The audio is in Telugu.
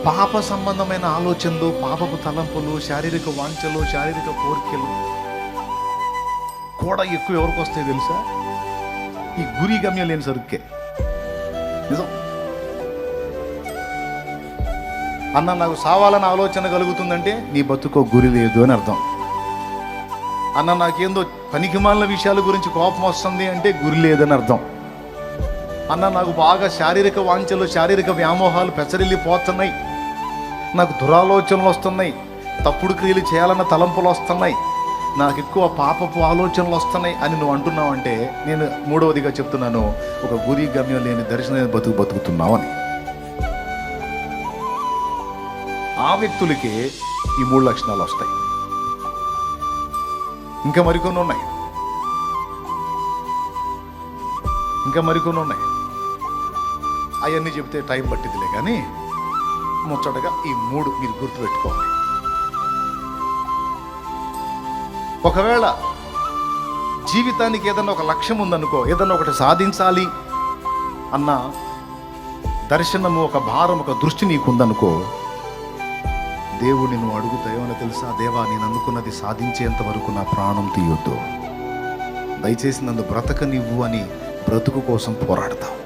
పాప సంబంధమైన ఆలోచనలు, పాపపు తలంపులు, శారీరక వాంఛలు, శారీరక కోరికలు కూడా ఎక్కువ ఎవరికి వస్తాయి తెలుసా? ఈ గురి గమ్యం లేని సరుక్కే. నిజం. అన్న నాకు సావాలని ఆలోచన కలుగుతుందంటే నీ బతుకో గురి లేదు అని అర్థం. అన్న నాకేందో పనికిమాలిన విషయాల గురించి కోపం వస్తుంది అంటే గురి లేదని అర్థం. అన్న నాకు బాగా శారీరక వాంఛలు, శారీరక వ్యామోహాలు పెచ్చరిల్లిపోతున్నాయి, నాకు దురాలోచనలు వస్తున్నాయి, తప్పుడు క్రియలు చేయాలన్న తలంపులు వస్తున్నాయి, నాకు ఎక్కువ పాపపు ఆలోచనలు వస్తున్నాయి అని నువ్వు అంటున్నావు అంటే నేను మూడవదిగా చెప్తున్నాను, ఒక గురి గమ్యం లేని దర్శనం బతుకుతున్నావు అని. ఆ వ్యక్తులకి ఈ 3 లక్షణాలు వస్తాయి. ఇంకా మరికొన్ని ఉన్నాయి, అవన్నీ చెబితే టైం పట్టిద్దిలే, కానీ ముచ్చటగా ఈ 3 మీరు గుర్తుపెట్టుకోవాలి. ఒకవేళ జీవితానికి ఏదన్నా ఒక లక్ష్యం ఉందనుకో, ఏదన్నా ఒకటి సాధించాలి అన్న దర్శనము, ఒక భారం, ఒక దృష్టి నీకుందనుకో, దేవుడిని నువ్వు అడుగుతాయేమని తెలుసా? దేవా, నేను అనుకున్నది సాధించేంత వరకు నా ప్రాణం తీయొద్దు, దయచేసి నన్ను బ్రతకనివ్వు అని బ్రతుకు కోసం పోరాడతావు.